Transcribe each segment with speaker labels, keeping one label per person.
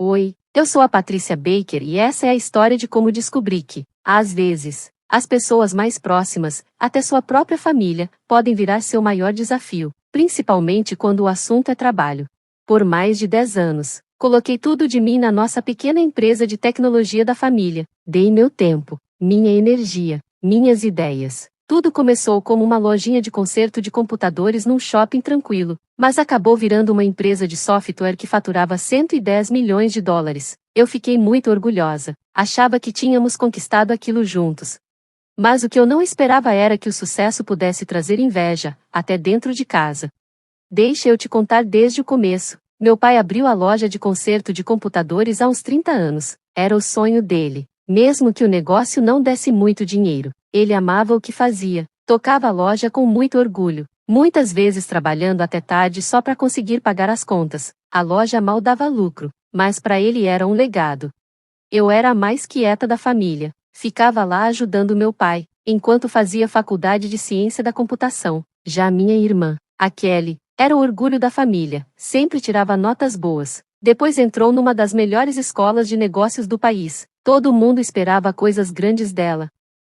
Speaker 1: Oi, eu sou a Patrícia Baker e essa é a história de como descobri que, às vezes, as pessoas mais próximas, até sua própria família, podem virar seu maior desafio, principalmente quando o assunto é trabalho. Por mais de 10 anos, coloquei tudo de mim na nossa pequena empresa de tecnologia da família. Dei meu tempo, minha energia, minhas ideias. Tudo começou como uma lojinha de conserto de computadores num shopping tranquilo, mas acabou virando uma empresa de software que faturava 110 milhões de dólares. Eu fiquei muito orgulhosa. Achava que tínhamos conquistado aquilo juntos. Mas o que eu não esperava era que o sucesso pudesse trazer inveja, até dentro de casa. Deixa eu te contar desde o começo. Meu pai abriu a loja de conserto de computadores há uns 30 anos. Era o sonho dele. Mesmo que o negócio não desse muito dinheiro, ele amava o que fazia. Tocava a loja com muito orgulho, muitas vezes trabalhando até tarde só para conseguir pagar as contas. A loja mal dava lucro, mas para ele era um legado. Eu era a mais quieta da família. Ficava lá ajudando meu pai, enquanto fazia faculdade de ciência da computação. Já minha irmã, a Kelly, era o orgulho da família, sempre tirava notas boas. Depois entrou numa das melhores escolas de negócios do país. Todo mundo esperava coisas grandes dela.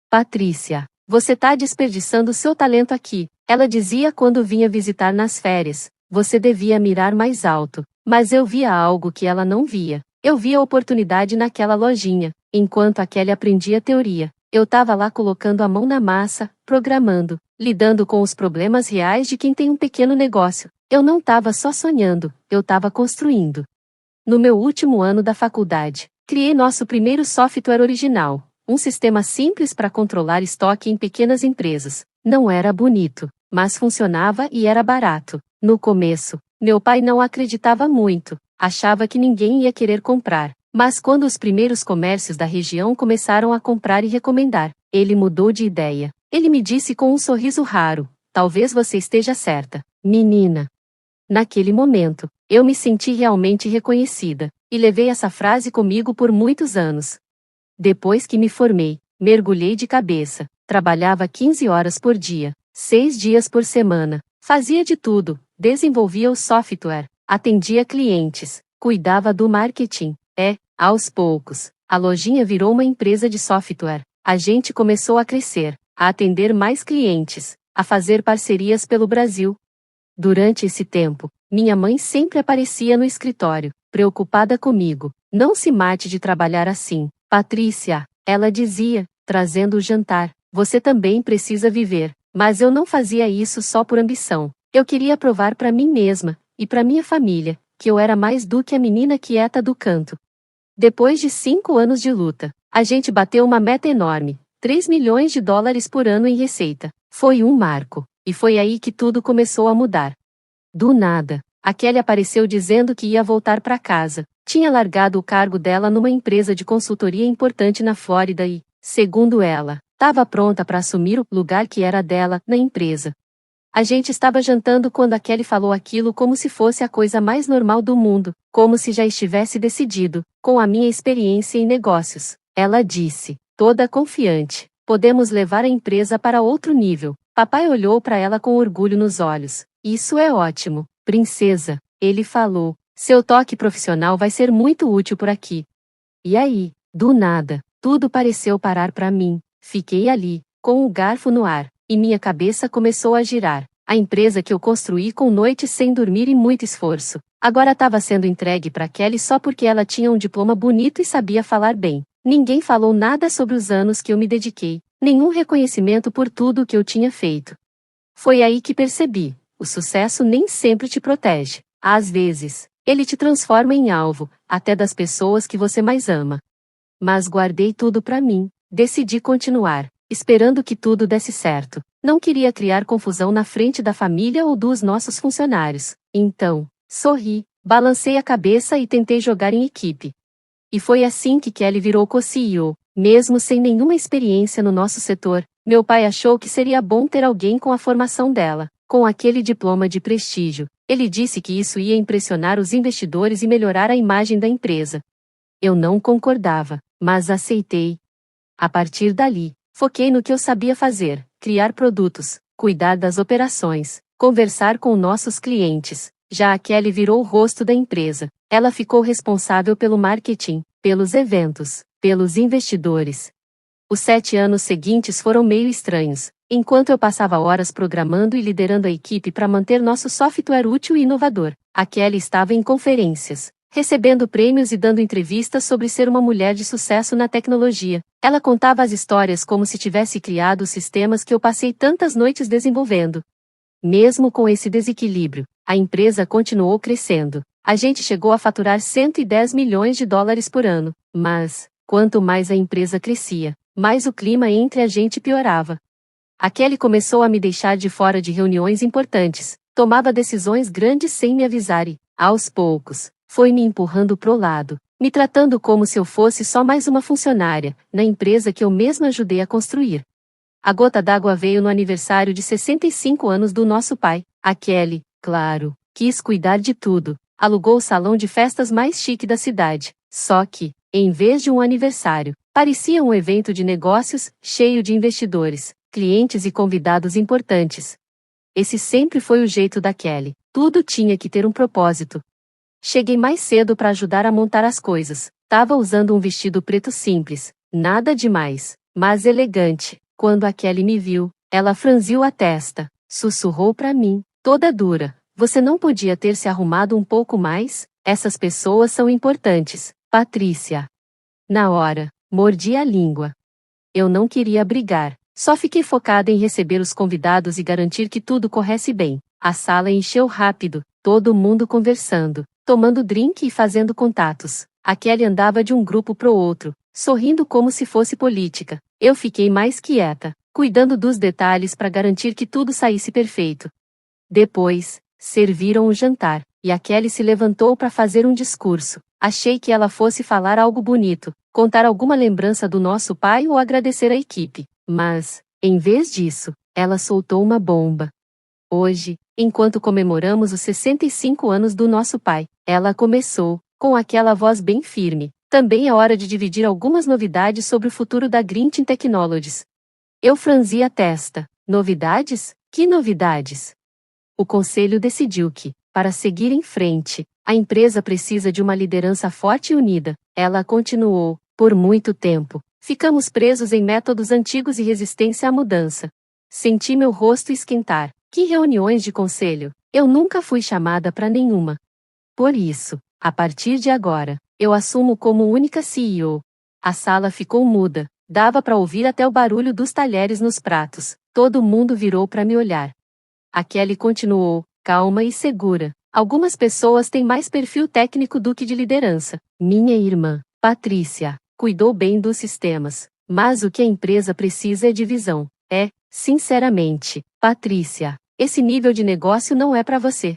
Speaker 1: Patrícia, você tá desperdiçando seu talento aqui, ela dizia quando vinha visitar nas férias. Você devia mirar mais alto. Mas eu via algo que ela não via. Eu via oportunidade naquela lojinha. Enquanto a Kelly aprendia teoria, eu tava lá colocando a mão na massa, programando, lidando com os problemas reais de quem tem um pequeno negócio. Eu não tava só sonhando, eu tava construindo. No meu último ano da faculdade, criei nosso primeiro software original, um sistema simples para controlar estoque em pequenas empresas. Não era bonito, mas funcionava e era barato. No começo, meu pai não acreditava muito, achava que ninguém ia querer comprar. Mas quando os primeiros comércios da região começaram a comprar e recomendar, ele mudou de ideia. Ele me disse com um sorriso raro: talvez você esteja certa, menina. Naquele momento, eu me senti realmente reconhecida, e levei essa frase comigo por muitos anos. Depois que me formei, mergulhei de cabeça, trabalhava 15 horas por dia, 6 dias por semana, fazia de tudo, desenvolvia o software, atendia clientes, cuidava do marketing. Aos poucos, a lojinha virou uma empresa de software. A gente começou a crescer, a atender mais clientes, a fazer parcerias pelo Brasil. Durante esse tempo, minha mãe sempre aparecia no escritório, preocupada comigo. Não se mate de trabalhar assim, Patrícia, ela dizia, trazendo o jantar. Você também precisa viver. Mas eu não fazia isso só por ambição. Eu queria provar para mim mesma, e para minha família, que eu era mais do que a menina quieta do canto. Depois de 5 anos de luta, a gente bateu uma meta enorme, 3 milhões de dólares por ano em receita. Foi um marco, e foi aí que tudo começou a mudar. Do nada, a Kelly apareceu dizendo que ia voltar para casa. Tinha largado o cargo dela numa empresa de consultoria importante na Flórida e, segundo ela, estava pronta para assumir o lugar que era dela na empresa. A gente estava jantando quando a Kelly falou aquilo como se fosse a coisa mais normal do mundo, como se já estivesse decidido, com a minha experiência em negócios. Ela disse, toda confiante, podemos levar a empresa para outro nível. Papai olhou para ela com orgulho nos olhos. Isso é ótimo, princesa, ele falou. Seu toque profissional vai ser muito útil por aqui. E aí, do nada, tudo pareceu parar para mim. Fiquei ali, com o garfo no ar, e minha cabeça começou a girar. A empresa que eu construí com noites sem dormir e muito esforço, agora estava sendo entregue para Kelly só porque ela tinha um diploma bonito e sabia falar bem. Ninguém falou nada sobre os anos que eu me dediquei, nenhum reconhecimento por tudo o que eu tinha feito. Foi aí que percebi, o sucesso nem sempre te protege. Às vezes, ele te transforma em alvo, até das pessoas que você mais ama. Mas guardei tudo para mim, decidi continuar, esperando que tudo desse certo. Não queria criar confusão na frente da família ou dos nossos funcionários. Então, sorri, balancei a cabeça e tentei jogar em equipe. E foi assim que Kelly virou co-CEO. Mesmo sem nenhuma experiência no nosso setor, meu pai achou que seria bom ter alguém com a formação dela, com aquele diploma de prestígio. Ele disse que isso ia impressionar os investidores e melhorar a imagem da empresa. Eu não concordava, mas aceitei. A partir dali, foquei no que eu sabia fazer, criar produtos, cuidar das operações, conversar com nossos clientes. Já a Kelly virou o rosto da empresa, Ela ficou responsável pelo marketing, pelos eventos, pelos investidores. Os 7 anos seguintes foram meio estranhos, enquanto eu passava horas programando e liderando a equipe para manter nosso software útil e inovador. A Kelly estava em conferências, recebendo prêmios e dando entrevistas sobre ser uma mulher de sucesso na tecnologia. Ela contava as histórias como se tivesse criado os sistemas que eu passei tantas noites desenvolvendo. Mesmo com esse desequilíbrio, a empresa continuou crescendo. A gente chegou a faturar 110 milhões de dólares por ano, mas, quanto mais a empresa crescia, mais o clima entre a gente piorava. A Kelly começou a me deixar de fora de reuniões importantes, tomava decisões grandes sem me avisar e, aos poucos, foi me empurrando pro lado, me tratando como se eu fosse só mais uma funcionária, na empresa que eu mesma ajudei a construir. A gota d'água veio no aniversário de 65 anos do nosso pai. A Kelly, claro, quis cuidar de tudo, alugou o salão de festas mais chique da cidade. Só que, em vez de um aniversário, parecia um evento de negócios, cheio de investidores, clientes e convidados importantes. Esse sempre foi o jeito da Kelly. Tudo tinha que ter um propósito. Cheguei mais cedo para ajudar a montar as coisas. Tava usando um vestido preto simples, nada demais, mas elegante. Quando a Kelly me viu, ela franziu a testa, sussurrou para mim, toda dura: "Você não podia ter se arrumado um pouco mais? Essas pessoas são importantes, Patrícia." Na hora, mordi a língua. Eu não queria brigar, só fiquei focada em receber os convidados e garantir que tudo corresse bem. A sala encheu rápido, todo mundo conversando, tomando drink e fazendo contatos. A Kelly andava de um grupo pro outro, sorrindo como se fosse política. Eu fiquei mais quieta, cuidando dos detalhes para garantir que tudo saísse perfeito. Depois, serviram o jantar, e a Kelly se levantou para fazer um discurso. Achei que ela fosse falar algo bonito, contar alguma lembrança do nosso pai ou agradecer a equipe. Mas, em vez disso, ela soltou uma bomba. Hoje, enquanto comemoramos os 65 anos do nosso pai, ela começou, com aquela voz bem firme: "Também é hora de dividir algumas novidades sobre o futuro da Green Team Technologies." Eu franzi a testa. Novidades? Que novidades? O conselho decidiu que, para seguir em frente, a empresa precisa de uma liderança forte e unida. Ela continuou: "Por muito tempo, ficamos presos em métodos antigos e resistência à mudança." Senti meu rosto esquentar. Que reuniões de conselho? Eu nunca fui chamada para nenhuma. Por isso, a partir de agora, eu assumo como única CEO. A sala ficou muda, dava para ouvir até o barulho dos talheres nos pratos. Todo mundo virou para me olhar. A Kelly continuou, calma e segura: "Algumas pessoas têm mais perfil técnico do que de liderança. Minha irmã, Patrícia, cuidou bem dos sistemas, mas o que a empresa precisa é de visão. Sinceramente, Patrícia, esse nível de negócio não é para você."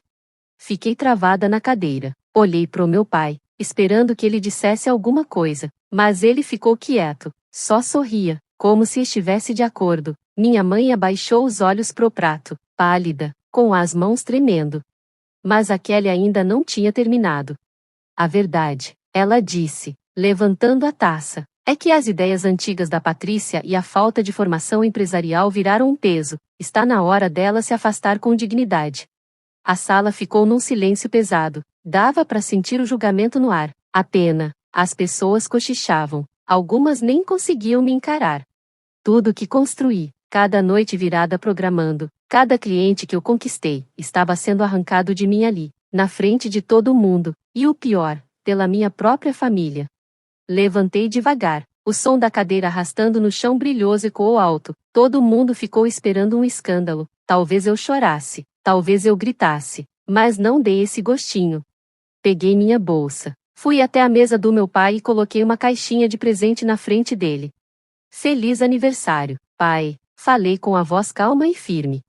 Speaker 1: Fiquei travada na cadeira. Olhei pro meu pai, esperando que ele dissesse alguma coisa, mas ele ficou quieto, só sorria, como se estivesse de acordo. Minha mãe abaixou os olhos pro prato, pálida, com as mãos tremendo. Mas a Kelly ainda não tinha terminado. "A verdade," ela disse, levantando a taça, "é que as ideias antigas da Patrícia e a falta de formação empresarial viraram um peso. Está na hora dela se afastar com dignidade." A sala ficou num silêncio pesado. Dava para sentir o julgamento no ar. A pena. As pessoas cochichavam. Algumas nem conseguiam me encarar. Tudo que construí, cada noite virada programando, cada cliente que eu conquistei, estava sendo arrancado de mim ali, na frente de todo mundo, e o pior, pela minha própria família. Levantei devagar. O som da cadeira arrastando no chão brilhoso ecoou alto. Todo mundo ficou esperando um escândalo. Talvez eu chorasse, talvez eu gritasse, mas não dei esse gostinho. Peguei minha bolsa, fui até a mesa do meu pai e coloquei uma caixinha de presente na frente dele. "Feliz aniversário, pai", falei com a voz calma e firme.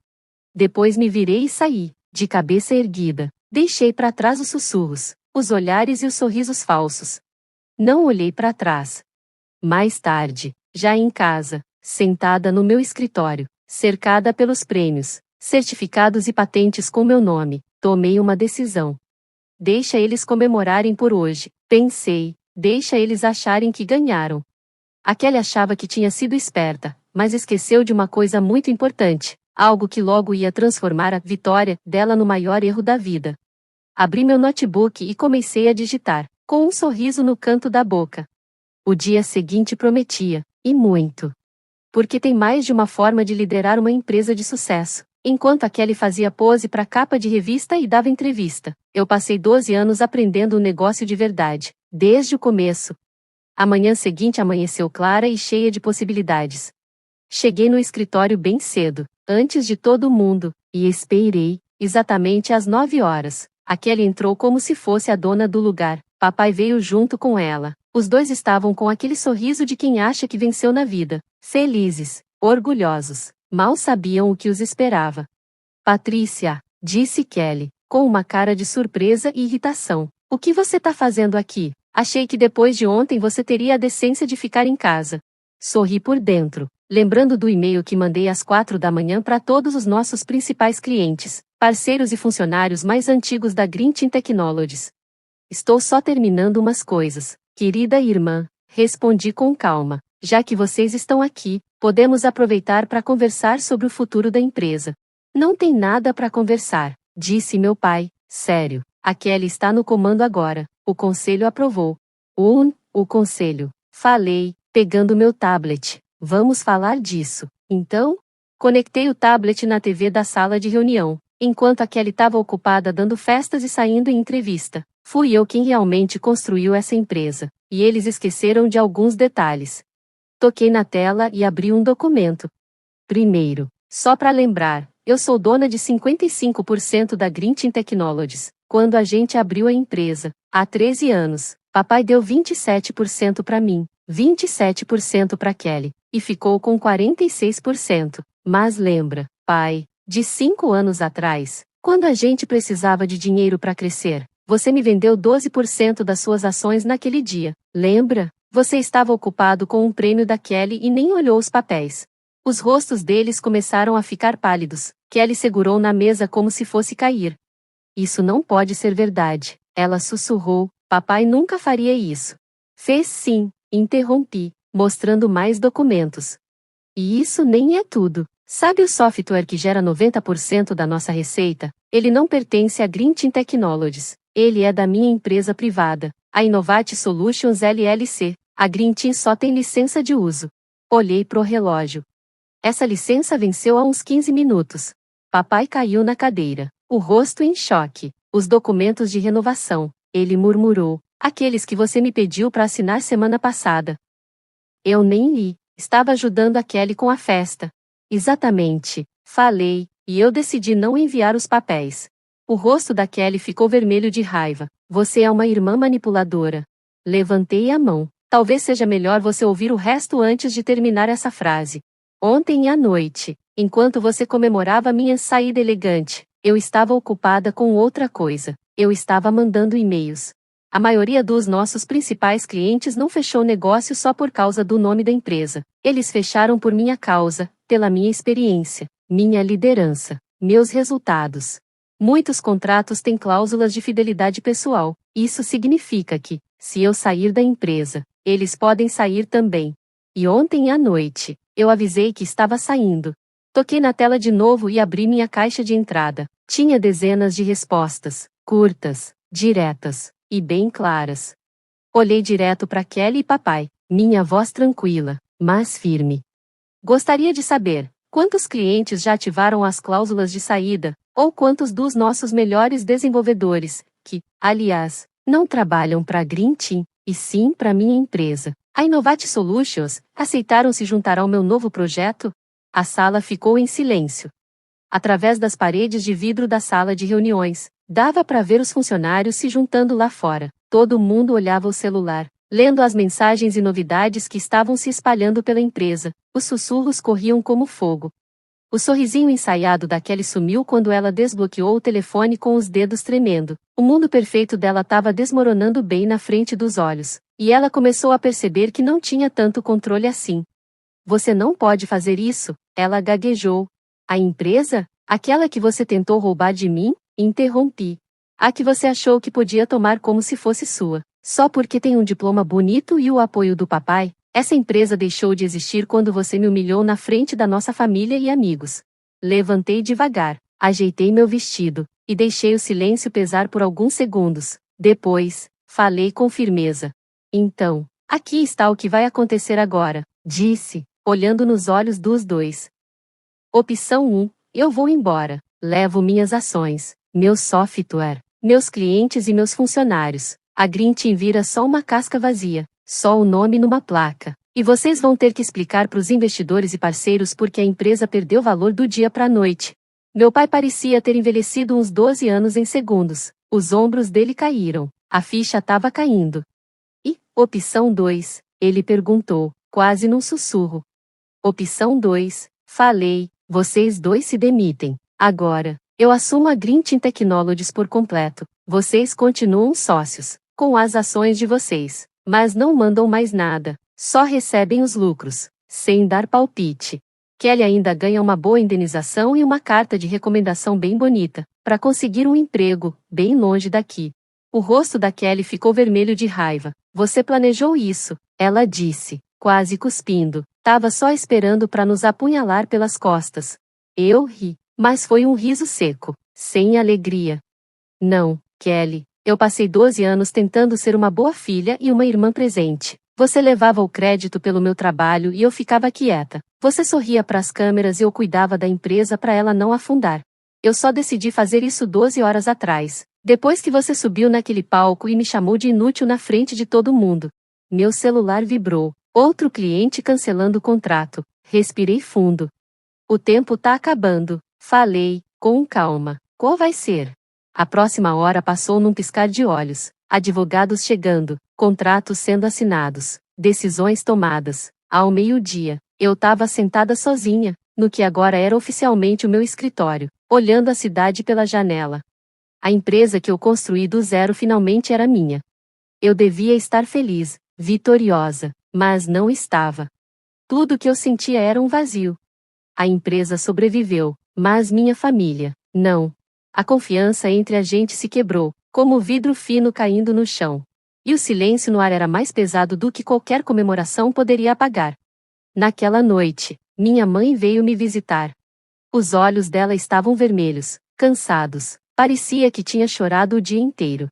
Speaker 1: Depois me virei e saí, de cabeça erguida. Deixei para trás os sussurros, os olhares e os sorrisos falsos. Não olhei para trás. Mais tarde, já em casa, sentada no meu escritório, cercada pelos prêmios, certificados e patentes com meu nome, tomei uma decisão. Deixa eles comemorarem por hoje, pensei, deixa eles acharem que ganharam. A Kelly achava que tinha sido esperta, mas esqueceu de uma coisa muito importante, algo que logo ia transformar a vitória dela no maior erro da vida. Abri meu notebook e comecei a digitar, com um sorriso no canto da boca. O dia seguinte prometia, e muito. Porque tem mais de uma forma de liderar uma empresa de sucesso. Enquanto a Kelly fazia pose para capa de revista e dava entrevista, eu passei 12 anos aprendendo um negócio de verdade, desde o começo. A manhã seguinte amanheceu clara e cheia de possibilidades. Cheguei no escritório bem cedo, antes de todo mundo, e esperei, exatamente às 9 horas. A Kelly entrou como se fosse a dona do lugar. Papai veio junto com ela. Os dois estavam com aquele sorriso de quem acha que venceu na vida, felizes, orgulhosos. Mal sabiam o que os esperava. Patrícia, disse Kelly, com uma cara de surpresa e irritação. O que você tá fazendo aqui? Achei que depois de ontem você teria a decência de ficar em casa. Sorri por dentro, lembrando do e-mail que mandei às 4 da manhã para todos os nossos principais clientes, parceiros e funcionários mais antigos da Green Team Technologies. Estou só terminando umas coisas, querida irmã, respondi com calma. Já que vocês estão aqui, podemos aproveitar para conversar sobre o futuro da empresa. Não tem nada para conversar, disse meu pai, sério. A Kelly está no comando agora, o conselho aprovou. O conselho. Falei, pegando meu tablet. Vamos falar disso. Então? Conectei o tablet na TV da sala de reunião, enquanto a Kelly estava ocupada dando festas e saindo em entrevista. Fui eu quem realmente construiu essa empresa, e eles esqueceram de alguns detalhes. Toquei na tela e abri um documento. Primeiro, só para lembrar, eu sou dona de 55% da Green Team Technologies. Quando a gente abriu a empresa, há 13 anos, papai deu 27% para mim, 27% para Kelly, e ficou com 46%. Mas lembra, pai, de 5 anos atrás, quando a gente precisava de dinheiro para crescer, você me vendeu 12% das suas ações naquele dia. Lembra? Você estava ocupado com um prêmio da Kelly e nem olhou os papéis. Os rostos deles começaram a ficar pálidos. Kelly segurou na mesa como se fosse cair. Isso não pode ser verdade, ela sussurrou. Papai nunca faria isso. Fez sim, interrompi, mostrando mais documentos. E isso nem é tudo. Sabe o software que gera 90% da nossa receita? Ele não pertence à Green Team Technologies. Ele é da minha empresa privada, a Innovate Solutions LLC. A Green Team só tem licença de uso. Olhei pro relógio. Essa licença venceu há uns 15 minutos. Papai caiu na cadeira, o rosto em choque. Os documentos de renovação, ele murmurou. Aqueles que você me pediu para assinar semana passada. Eu nem li, estava ajudando a Kelly com a festa. Exatamente, falei, e eu decidi não enviar os papéis. O rosto da Kelly ficou vermelho de raiva. Você é uma irmã manipuladora. Levantei a mão. Talvez seja melhor você ouvir o resto antes de terminar essa frase. Ontem à noite, enquanto você comemorava minha saída elegante, eu estava ocupada com outra coisa. Eu estava mandando e-mails. A maioria dos nossos principais clientes não fechou negócio só por causa do nome da empresa. Eles fecharam por minha causa, pela minha experiência, minha liderança, meus resultados. Muitos contratos têm cláusulas de fidelidade pessoal. Isso significa que, se eu sair da empresa, eles podem sair também. E ontem à noite, eu avisei que estava saindo. Toquei na tela de novo e abri minha caixa de entrada. Tinha dezenas de respostas, curtas, diretas e bem claras. Olhei direto para Kelly e papai, minha voz tranquila, mas firme. Gostaria de saber quantos clientes já ativaram as cláusulas de saída, ou quantos dos nossos melhores desenvolvedores, que, aliás, não trabalham para a Green Team, e sim para minha empresa, a Innovate Solutions, aceitaram se juntar ao meu novo projeto? A sala ficou em silêncio. Através das paredes de vidro da sala de reuniões, dava para ver os funcionários se juntando lá fora. Todo mundo olhava o celular, lendo as mensagens e novidades que estavam se espalhando pela empresa. Os sussurros corriam como fogo. O sorrisinho ensaiado da Kelly sumiu quando ela desbloqueou o telefone com os dedos tremendo. O mundo perfeito dela estava desmoronando bem na frente dos olhos, e ela começou a perceber que não tinha tanto controle assim. Você não pode fazer isso, ela gaguejou. A empresa? Aquela que você tentou roubar de mim? Interrompi. A que você achou que podia tomar como se fosse sua. Só porque tem um diploma bonito e o apoio do papai? Essa empresa deixou de existir quando você me humilhou na frente da nossa família e amigos. Levantei devagar, ajeitei meu vestido, e deixei o silêncio pesar por alguns segundos. Depois, falei com firmeza. Então, aqui está o que vai acontecer agora, disse, olhando nos olhos dos dois. Opção 1. Eu vou embora. Levo minhas ações, meu software, meus clientes e meus funcionários. A Green Team vira só uma casca vazia, só o nome numa placa. E vocês vão ter que explicar para os investidores e parceiros por que a empresa perdeu valor do dia para a noite. Meu pai parecia ter envelhecido uns 12 anos em segundos. Os ombros dele caíram. A ficha estava caindo. E, opção 2, ele perguntou, quase num sussurro. Opção 2, falei, vocês dois se demitem. Agora, eu assumo a Green Team Technologies por completo. Vocês continuam sócios, com as ações de vocês, mas não mandam mais nada, só recebem os lucros, sem dar palpite. Kelly ainda ganha uma boa indenização e uma carta de recomendação bem bonita, para conseguir um emprego, bem longe daqui. O rosto da Kelly ficou vermelho de raiva. Você planejou isso, ela disse, quase cuspindo. Tava só esperando para nos apunhalar pelas costas. Eu ri, mas foi um riso seco, sem alegria. Não, Kelly, eu passei 12 anos tentando ser uma boa filha e uma irmã presente. Você levava o crédito pelo meu trabalho e eu ficava quieta. Você sorria para as câmeras e eu cuidava da empresa para ela não afundar. Eu só decidi fazer isso 12 horas atrás, depois que você subiu naquele palco e me chamou de inútil na frente de todo mundo. Meu celular vibrou. Outro cliente cancelando o contrato. Respirei fundo. O tempo tá acabando, falei, com calma. Qual vai ser? A próxima hora passou num piscar de olhos. Advogados chegando, contratos sendo assinados, decisões tomadas. Ao meio-dia, eu tava sentada sozinha, no que agora era oficialmente o meu escritório, olhando a cidade pela janela. A empresa que eu construí do zero finalmente era minha. Eu devia estar feliz, vitoriosa, mas não estava. Tudo que eu sentia era um vazio. A empresa sobreviveu, mas minha família, não. A confiança entre a gente se quebrou, como vidro fino caindo no chão. E o silêncio no ar era mais pesado do que qualquer comemoração poderia apagar. Naquela noite, minha mãe veio me visitar. Os olhos dela estavam vermelhos, cansados, parecia que tinha chorado o dia inteiro.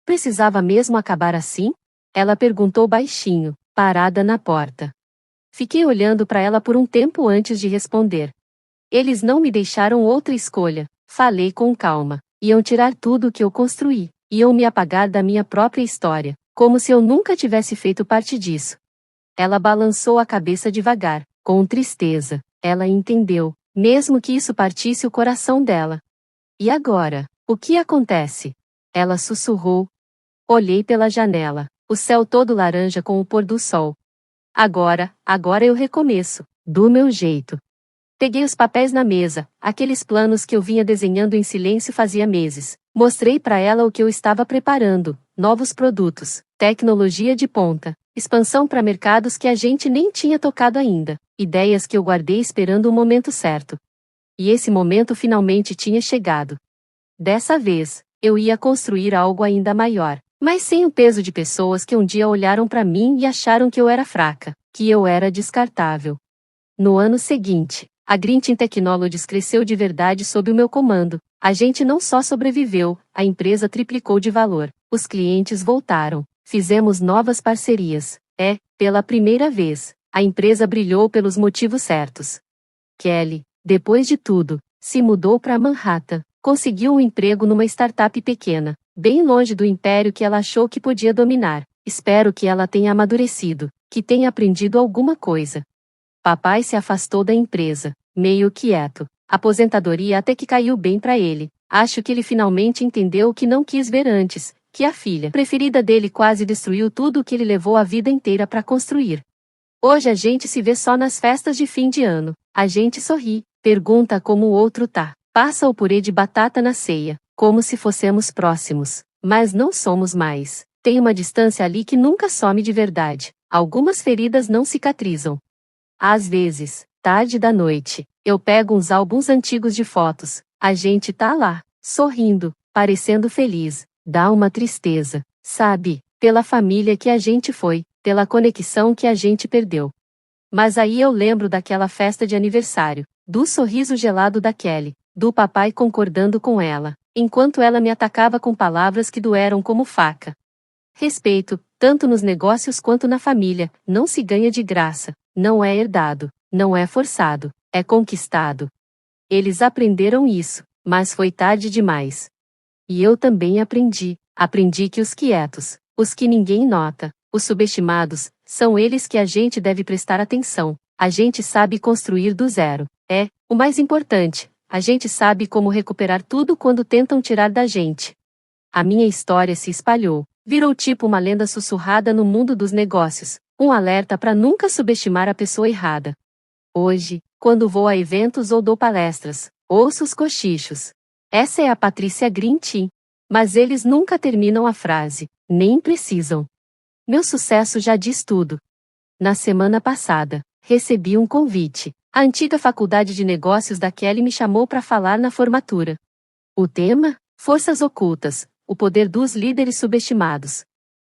Speaker 1: Precisava mesmo acabar assim? Ela perguntou baixinho, parada na porta. Fiquei olhando para ela por um tempo antes de responder. Eles não me deixaram outra escolha, falei com calma. Iam tirar tudo o que eu construí, iam me apagar da minha própria história, como se eu nunca tivesse feito parte disso. Ela balançou a cabeça devagar, com tristeza. Ela entendeu, mesmo que isso partisse o coração dela. E agora, o que acontece? Ela sussurrou. Olhei pela janela, o céu todo laranja com o pôr do sol. Agora eu recomeço, do meu jeito. Peguei os papéis na mesa, aqueles planos que eu vinha desenhando em silêncio fazia meses. Mostrei para ela o que eu estava preparando, novos produtos, tecnologia de ponta, expansão para mercados que a gente nem tinha tocado ainda, ideias que eu guardei esperando o momento certo. E esse momento finalmente tinha chegado. Dessa vez, eu ia construir algo ainda maior, mas sem o peso de pessoas que um dia olharam para mim e acharam que eu era fraca, que eu era descartável. No ano seguinte, a Green Team Technologies cresceu de verdade sob o meu comando. A gente não só sobreviveu, a empresa triplicou de valor. Os clientes voltaram. Fizemos novas parcerias. Pela primeira vez, a empresa brilhou pelos motivos certos. Kelly, depois de tudo, se mudou para Manhattan. Conseguiu um emprego numa startup pequena, bem longe do império que ela achou que podia dominar. Espero que ela tenha amadurecido, que tenha aprendido alguma coisa. Papai se afastou da empresa, meio quieto. Aposentadoria até que caiu bem para ele. Acho que ele finalmente entendeu o que não quis ver antes, que a filha preferida dele quase destruiu tudo o que ele levou a vida inteira para construir. Hoje a gente se vê só nas festas de fim de ano. A gente sorri, pergunta como o outro tá. Passa o purê de batata na ceia, como se fossemos próximos. Mas não somos mais. Tem uma distância ali que nunca some de verdade. Algumas feridas não cicatrizam. Às vezes, tarde da noite, eu pego uns álbuns antigos de fotos. A gente tá lá, sorrindo, parecendo feliz. Dá uma tristeza, sabe? Pela família que a gente foi, pela conexão que a gente perdeu. Mas aí eu lembro daquela festa de aniversário, do sorriso gelado da Kelly, do papai concordando com ela. enquanto ela me atacava com palavras que doeram como faca. Respeito, tanto nos negócios quanto na família, não se ganha de graça, não é herdado, não é forçado, é conquistado. Eles aprenderam isso, mas foi tarde demais. E eu também aprendi que os quietos, os que ninguém nota, os subestimados, são eles que a gente deve prestar atenção. A gente sabe construir do zero. O mais importante, a gente sabe como recuperar tudo quando tentam tirar da gente. A minha história se espalhou, virou tipo uma lenda sussurrada no mundo dos negócios, um alerta para nunca subestimar a pessoa errada. Hoje, quando vou a eventos ou dou palestras, ouço os cochichos. Essa é a Patrícia Green Team. Mas eles nunca terminam a frase, nem precisam. Meu sucesso já diz tudo. Na semana passada, recebi um convite. A antiga faculdade de negócios da Kelly me chamou para falar na formatura. O tema? Forças ocultas, o poder dos líderes subestimados.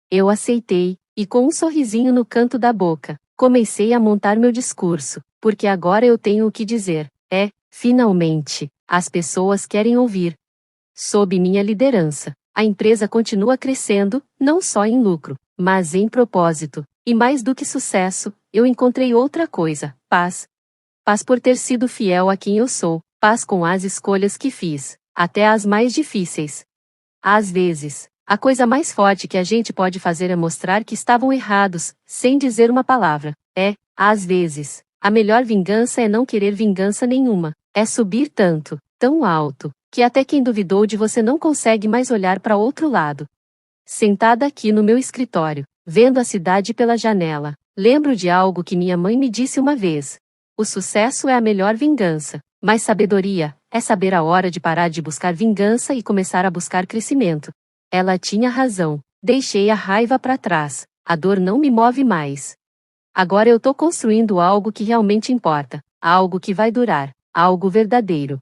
Speaker 1: Eu aceitei, e com um sorrisinho no canto da boca, comecei a montar meu discurso, porque agora eu tenho o que dizer. Finalmente, as pessoas querem ouvir. Sob minha liderança, a empresa continua crescendo, não só em lucro, mas em propósito. E mais do que sucesso, eu encontrei outra coisa: paz. Paz por ter sido fiel a quem eu sou, paz com as escolhas que fiz, até as mais difíceis. Às vezes, a coisa mais forte que a gente pode fazer é mostrar que estavam errados, sem dizer uma palavra. Às vezes, a melhor vingança é não querer vingança nenhuma, é subir tanto, tão alto, que até quem duvidou de você não consegue mais olhar para outro lado. Sentada aqui no meu escritório, vendo a cidade pela janela, lembro de algo que minha mãe me disse uma vez. O sucesso é a melhor vingança, mas sabedoria é saber a hora de parar de buscar vingança e começar a buscar crescimento. Ela tinha razão, deixei a raiva para trás, a dor não me move mais. Agora eu tô construindo algo que realmente importa, algo que vai durar, algo verdadeiro.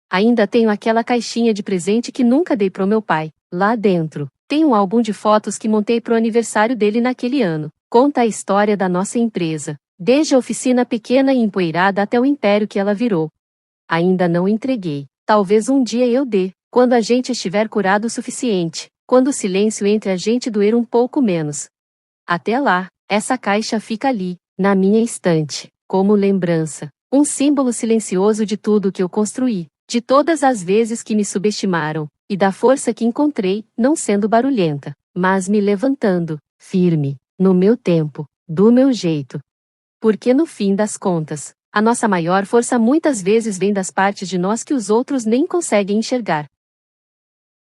Speaker 1: Ainda tenho aquela caixinha de presente que nunca dei pro meu pai. Lá dentro, tem um álbum de fotos que montei pro aniversário dele naquele ano. Conta a história da nossa empresa, desde a oficina pequena e empoeirada até o império que ela virou. Ainda não entreguei. Talvez um dia eu dê, quando a gente estiver curado o suficiente, quando o silêncio entre a gente doer um pouco menos. Até lá, essa caixa fica ali, na minha estante, como lembrança, um símbolo silencioso de tudo que eu construí, de todas as vezes que me subestimaram, e da força que encontrei, não sendo barulhenta, mas me levantando, firme, no meu tempo, do meu jeito. Porque no fim das contas, a nossa maior força muitas vezes vem das partes de nós que os outros nem conseguem enxergar.